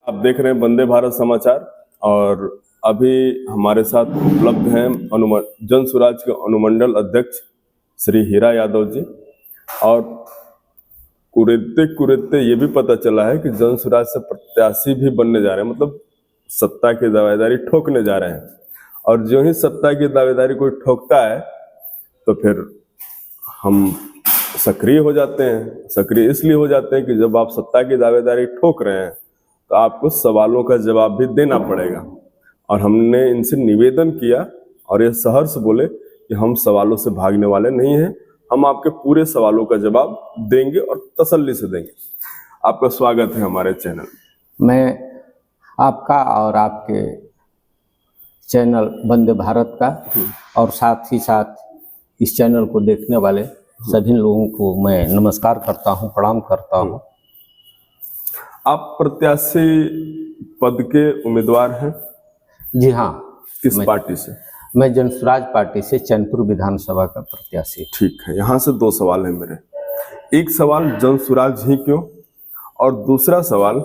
आप देख रहे हैं वंदे भारत समाचार और अभी हमारे साथ उपलब्ध हैं जन स्वराज के अनुमंडल अध्यक्ष श्री हीरा यादव जी। और कुरेदते ये भी पता चला है कि जन स्वराज से प्रत्याशी भी बनने जा रहे हैं, मतलब सत्ता की दावेदारी ठोकने जा रहे हैं। और जो ही सत्ता की दावेदारी कोई ठोकता है तो फिर हम सक्रिय हो जाते हैं। सक्रिय इसलिए हो जाते हैं कि जब आप सत्ता की दावेदारी ठोक रहे हैं तो आपको सवालों का जवाब भी देना पड़ेगा। और हमने इनसे निवेदन किया और ये सहर्ष बोले कि हम सवालों से भागने वाले नहीं हैं, हम आपके पूरे सवालों का जवाब देंगे और तसल्ली से देंगे। आपका स्वागत है हमारे चैनल। मैं आपका और आपके चैनल वंदे भारत का और साथ ही साथ इस चैनल को देखने वाले सभी लोगों को मैं नमस्कार करता हूं, प्रणाम करता हूं। आप प्रत्याशी पद के उम्मीदवार हैं? जी हाँ। किस पार्टी से? मैं जन स्वराज पार्टी से चैनपुर विधानसभा का प्रत्याशी। ठीक है, यहाँ से दो सवाल है मेरे। एक सवाल जन स्वराज ही क्यों, और दूसरा सवाल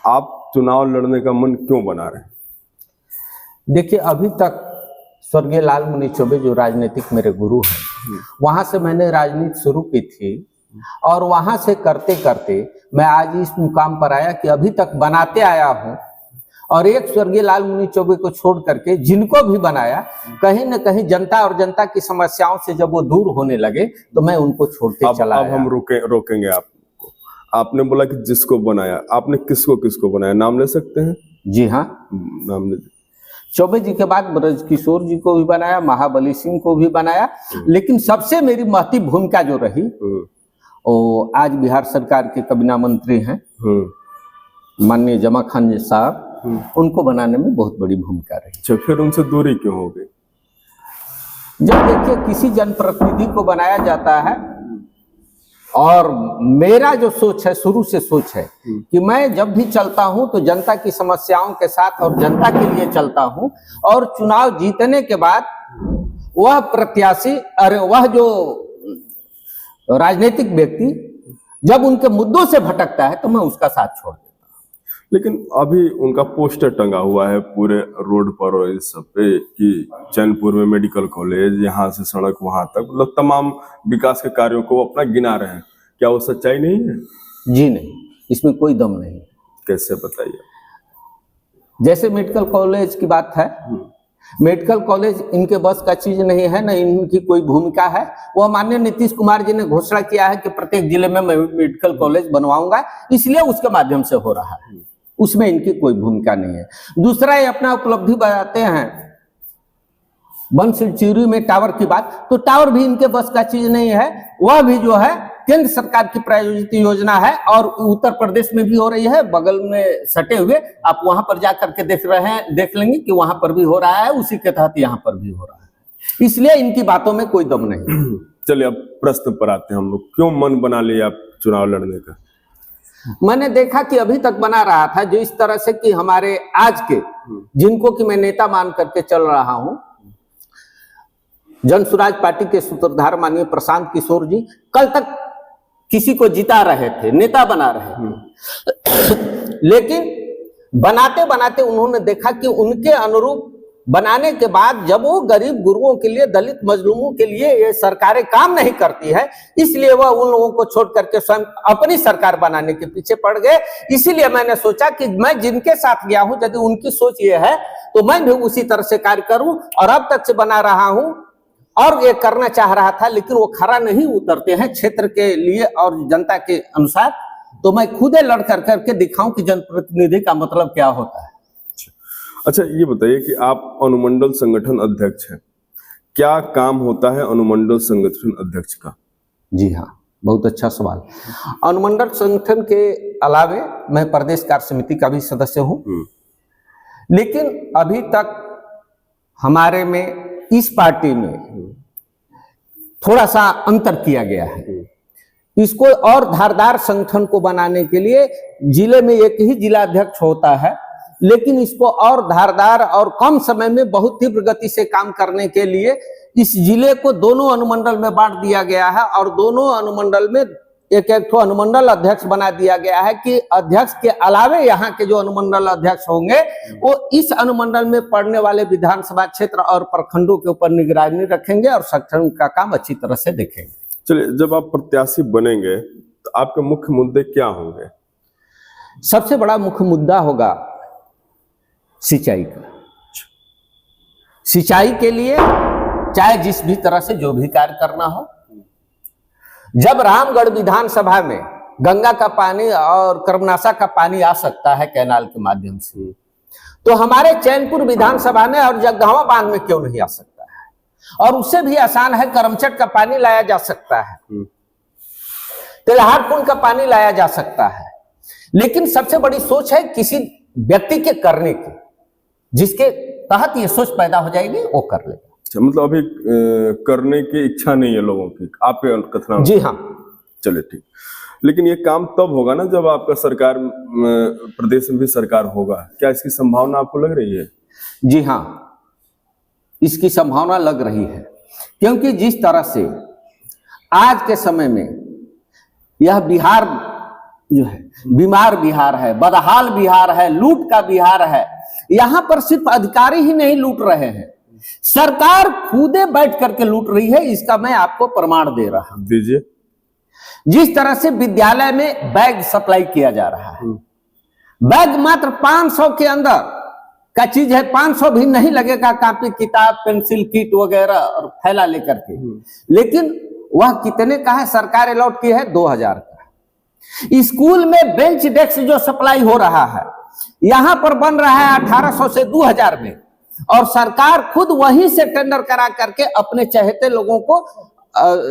आप चुनाव लड़ने का मन क्यों बना रहे हैं? देखिए, अभी तक स्वर्गीय लाल मुनि चौबे जो राजनीतिक मेरे गुरु हैं, वहां से मैंने राजनीति शुरू की थी और वहां से करते करते मैं आज इस मुकाम पर आया कि अभी तक बनाते आया हूं। और एक स्वर्गीय लाल मुनि चौबे को छोड़ करके जिनको भी बनाया, कहीं न कहीं जनता और जनता की समस्याओं से जब वो दूर होने लगे तो मैं उनको छोड़ते चला अब हम रोकेंगे आपको। आपने बोला कि जिसको बनाया, आपने किसको बनाया, नाम ले सकते हैं? जी हाँ, नाम ले। चौबे जी के बाद ब्रज किशोर जी को भी बनाया, महाबली सिंह को भी बनाया, लेकिन सबसे मेरी महती भूमिका जो रही वो आज बिहार सरकार के कैबिनेट मंत्री हैं माननीय जमा खान साहब, उनको बनाने में बहुत बड़ी भूमिका रही। अच्छा, फिर उनसे दूरी क्यों हो गई? जब देखिए किसी जनप्रतिनिधि को बनाया जाता है, और मेरा जो सोच है, शुरू से सोच है कि मैं जब भी चलता हूं तो जनता की समस्याओं के साथ और जनता के लिए चलता हूं। और चुनाव जीतने के बाद वह प्रत्याशी, अरे वह जो राजनीतिक व्यक्ति जब उनके मुद्दों से भटकता है तो मैं उसका साथ छोड़ देता हूं। लेकिन अभी उनका पोस्टर टंगा हुआ है पूरे रोड पर और इस सब पे कि चैनपुर में मेडिकल कॉलेज, यहाँ से सड़क वहां तक, मतलब तमाम विकास के कार्यों को अपना गिना रहे हैं। क्या वो सच्चाई नहीं है? जी नहीं, इसमें कोई दम नहीं। कैसे, बताइए। जैसे मेडिकल कॉलेज की बात है, मेडिकल कॉलेज इनके बस का चीज नहीं है, न इनकी कोई भूमिका है। वह माननीय नीतीश कुमार जी ने घोषणा किया है कि प्रत्येक जिले में मैं मेडिकल कॉलेज बनवाऊंगा, इसलिए उसके माध्यम से हो रहा है, उसमें इनकी कोई भूमिका नहीं है। दूसरा, ये अपना उपलब्धि बताते हैं बनसिलचूरी में टावर की बात, तो टावर भी इनके बस का चीज नहीं है। वह भी जो है केंद्र सरकार की प्रायोजित योजना है और उत्तर प्रदेश में भी हो रही है, बगल में सटे हुए। आप वहां पर जाकर के देख लेंगे कि वहां पर भी हो रहा है, उसी के तहत यहाँ पर भी हो रहा है, इसलिए इनकी बातों में कोई दम नहीं। चलिए अब प्रश्न पर आते हैं हम लोग। क्यों मन बना लिया आप चुनाव लड़ने का? मैंने देखा कि अभी तक बना रहा था जो इस तरह से कि हमारे आज के, जिनको कि मैं नेता मान करके चल रहा हूं, जन स्वराज पार्टी के सूत्रधार माननीय प्रशांत किशोर जी कल तक किसी को जिता रहे थे, नेता बना रहे थे, लेकिन बनाते बनाते उन्होंने देखा कि उनके अनुरूप बनाने के बाद जब वो गरीब गुरुओं के लिए, दलित मजलूमों के लिए ये सरकारें काम नहीं करती है, इसलिए वह उन लोगों को छोड़ करके स्वयं अपनी सरकार बनाने के पीछे पड़ गए। इसीलिए मैंने सोचा कि मैं जिनके साथ गया हूं, यदि उनकी सोच ये है तो मैं भी उसी तरह से कार्य करूं। और अब तक से बना रहा हूं और ये करना चाह रहा था, लेकिन वो खरा नहीं उतरते हैं क्षेत्र के लिए और जनता के अनुसार, तो मैं खुद लड़ कर करके दिखाऊं कि जनप्रतिनिधि का मतलब क्या होता है। अच्छा, ये बताइए कि आप अनुमंडल संगठन अध्यक्ष हैं, क्या काम होता है अनुमंडल संगठन अध्यक्ष का? जी हाँ, बहुत अच्छा सवाल। अनुमंडल संगठन के अलावे मैं प्रदेश कार्य समिति का भी सदस्य हूँ, लेकिन अभी तक हमारे में इस पार्टी में थोड़ा सा अंतर किया गया है। इसको और धारदार संगठन को बनाने के लिए जिले में एक ही जिला अध्यक्ष होता है, लेकिन इसको और धारदार और कम समय में बहुत तीव्र गति से काम करने के लिए इस जिले को दोनों अनुमंडल में बांट दिया गया है और दोनों अनुमंडल में एक ठो अनुमंडल अध्यक्ष बना दिया गया है कि अध्यक्ष के अलावे यहाँ के जो अनुमंडल अध्यक्ष होंगे वो इस अनुमंडल में पड़ने वाले विधानसभा क्षेत्र और प्रखंडों के ऊपर निगरानी रखेंगे और संगठन का काम अच्छी तरह से देखेंगे। चलिए, जब आप प्रत्याशी बनेंगे तो आपके मुख्य मुद्दे क्या होंगे? सबसे बड़ा मुख्य मुद्दा होगा सिंचाई का। सिंचाई के लिए चाहे जिस भी तरह से जो भी कार्य करना हो, जब रामगढ़ विधानसभा में गंगा का पानी और कर्मनाशा का पानी आ सकता है कैनाल के माध्यम से, तो हमारे चैनपुर विधानसभा में और जगदहवा बांध में क्यों नहीं आ सकता है? और उससे भी आसान है, करमचट का पानी लाया जा सकता है, तेलहार कुंड का पानी लाया जा सकता है। लेकिन सबसे बड़ी सोच है किसी व्यक्ति के करने की, जिसके तहत ये सोच पैदा हो जाएगी वो कर लेगा। मतलब अभी करने की इच्छा नहीं है लोगों की, आपके कथन? जी हाँ। चलिए ठीक, लेकिन ये काम तब होगा ना जब आपका सरकार, प्रदेश में भी सरकार होगा। क्या इसकी संभावना आपको लग रही है? जी हाँ, इसकी संभावना लग रही है, क्योंकि जिस तरह से आज के समय में यह बिहार जो है बीमार बिहार है, बदहाल बिहार है, लूट का बिहार है। यहां पर सिर्फ अधिकारी ही नहीं लूट रहे हैं, सरकार खुदे बैठ करके लूट रही है। इसका मैं आपको प्रमाण दे रहा हूं। दीजिए। जिस तरह से विद्यालय में बैग सप्लाई किया जा रहा है, बैग मात्र 500 के अंदर का चीज है, 500 भी नहीं लगेगा, कॉपी किताब पेंसिल किट वगैरह और थैला लेकर के। लेकिन वह कितने का है? सरकार अलॉट की है 2000 का। स्कूल में बेंच डेस्क जो सप्लाई हो रहा है, यहां पर बन रहा है 1800 से 2000 में, और सरकार खुद वहीं से टेंडर करा करके अपने चहेते लोगों को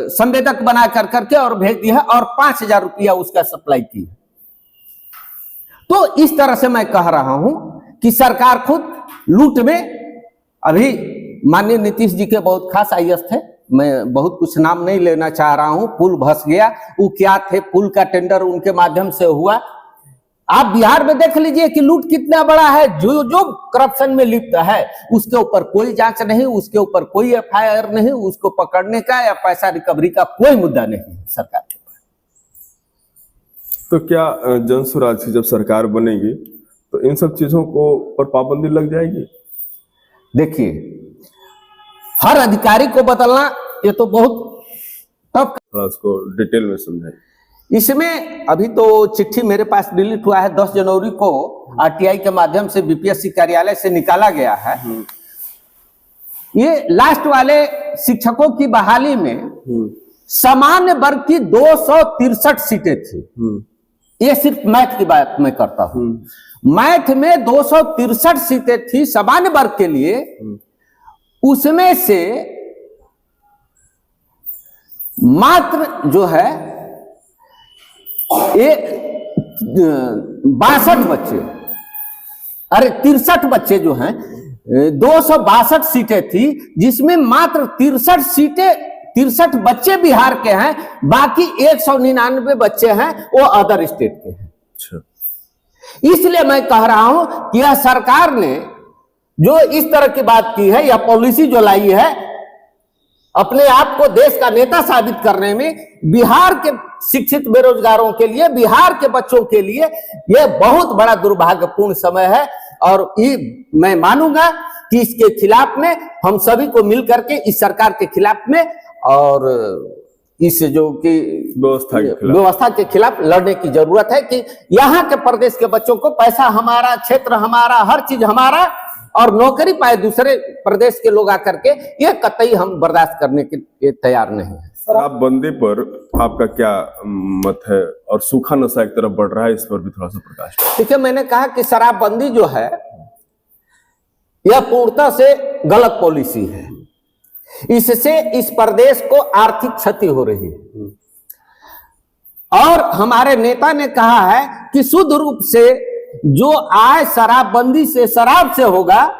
संवेदक बना करके और भेज दिया है, और 5000 रुपया उसका सप्लाई की है। तो इस तरह से मैं कह रहा हूं कि सरकार खुद लूट में। अभी माननीय नीतीश जी के बहुत खास आईएएस थे, मैं बहुत कुछ नाम नहीं लेना चाह रहा हूं, पुल धस गया, वो क्या थे, पुल का टेंडर उनके माध्यम से हुआ। आप बिहार में देख लीजिए कि लूट कितना बड़ा है। जो जो करप्शन में लिप्त है उसके ऊपर कोई जांच नहीं, उसके ऊपर कोई एफआईआर नहीं, उसको पकड़ने का या पैसा रिकवरी का कोई मुद्दा नहीं है सरकार के पास। तो क्या जनसुराज की जब सरकार बनेगी तो इन सब चीजों को पर पाबंदी लग जाएगी? देखिए, हर अधिकारी को बदलना ये तो बहुत टफ। थोड़ा उसको डिटेल में समझाइए। इसमें अभी तो चिट्ठी मेरे पास डिलीट हुआ है, 10 जनवरी को आरटीआई के माध्यम से बीपीएससी कार्यालय से निकाला गया है। ये लास्ट वाले शिक्षकों की बहाली में सामान्य वर्ग की 263 सीटें थी। ये सिर्फ मैथ की बात मैं करता हूं। मैथ में 263 सीटें थी सामान्य वर्ग के लिए। उसमें से मात्र जो है 62 बच्चे, अरे 63 बच्चे जो हैं, 262 सीटें थी, जिसमें मात्र 63 बच्चे बिहार के हैं, बाकी 199 बच्चे हैं वो अदर स्टेट के हैं। इसलिए मैं कह रहा हूं कि यह सरकार ने जो इस तरह की बात की है या पॉलिसी जो लाई है, अपने आप को देश का नेता साबित करने में, बिहार के शिक्षित बेरोजगारों के लिए, बिहार के बच्चों के लिए यह बहुत बड़ा दुर्भाग्यपूर्ण समय है। और मैं मानूंगा कि इसके खिलाफ में हम सभी को मिल करके इस सरकार के खिलाफ में और इस जो कि व्यवस्था के खिलाफ लड़ने की जरूरत है कि यहाँ के प्रदेश के बच्चों को पैसा हमारा, क्षेत्र हमारा, हर चीज हमारा, और नौकरी पाए दूसरे प्रदेश के लोग आकर के, ये कतई हम बर्दाश्त करने के लिए तैयार नहीं है। शराबबंदी पर आपका क्या मत है? और सूखा नशा एक तरफ बढ़ रहा है, इस पर भी थोड़ा सा प्रकाश। देखिए, मैंने कहा कि शराबबंदी जो है यह पूर्णतः से गलत पॉलिसी है। इससे इस प्रदेश को आर्थिक क्षति हो रही है, और हमारे नेता ने कहा है कि शुद्ध रूप से जो आय शराबबंदी से, शराब से होगा,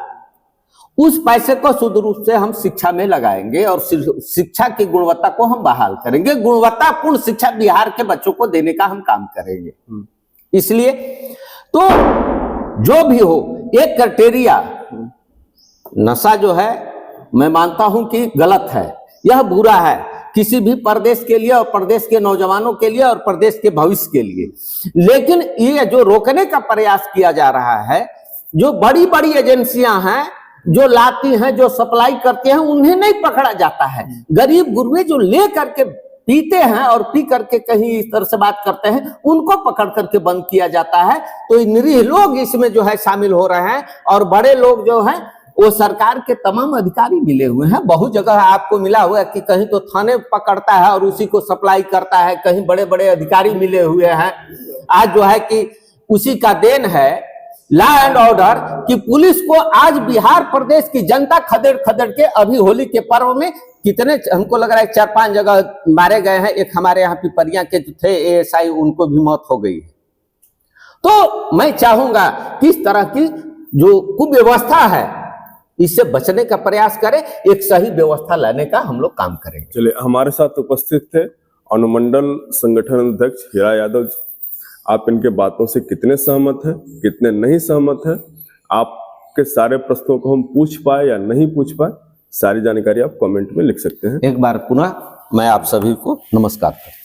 उस पैसे को शुद्ध रूप से हम शिक्षा में लगाएंगे और शिक्षा की गुणवत्ता को हम बहाल करेंगे। गुणवत्तापूर्ण शिक्षा बिहार के बच्चों को देने का हम काम करेंगे। इसलिए तो जो भी हो, एक क्राइटेरिया, नशा जो है मैं मानता हूं कि गलत है, यह बुरा है, किसी भी प्रदेश के लिए और प्रदेश के नौजवानों के लिए और प्रदेश के भविष्य के लिए। लेकिन ये जो रोकने का प्रयास किया जा रहा है, जो बड़ी बड़ी एजेंसियां हैं जो लाती हैं, जो सप्लाई करते हैं, उन्हें नहीं पकड़ा जाता है। गरीब गुरबे जो ले करके पीते हैं और पी करके कहीं इस तरह से बात करते हैं, उनको पकड़ करके बंद किया जाता है। तो निरीह लोग इसमें जो है शामिल हो रहे हैं और बड़े लोग जो हैं वो सरकार के तमाम अधिकारी मिले हुए हैं। बहुत जगह आपको मिला हुआ है कि कहीं तो थाने पकड़ता है और उसी को सप्लाई करता है, कहीं बड़े बड़े अधिकारी मिले हुए हैं। आज जो है कि उसी का देन है लॉ एंड ऑर्डर कि पुलिस को आज बिहार प्रदेश की जनता खदेड़ खदेड़ के अभी होली के पर्व में कितने, हमको लग रहा है 4-5 जगह मारे गए हैं। एक हमारे यहाँ पिपरिया के जो थे ASI, उनको भी मौत हो गई है। तो मैं चाहूंगा कि इस तरह की जो कुव्यवस्था है इससे बचने का प्रयास करें, एक सही व्यवस्था लाने का हम लोग काम करेंगे। चलिए, हमारे साथ उपस्थित थे अनुमंडल संगठन अध्यक्ष हीरा यादव। आप इनके बातों से कितने सहमत हैं, कितने नहीं सहमत हैं, आपके सारे प्रश्नों को हम पूछ पाए या नहीं पूछ पाए, सारी जानकारी आप कमेंट में लिख सकते हैं। एक बार पुनः मैं आप सभी को नमस्कार करता हूं।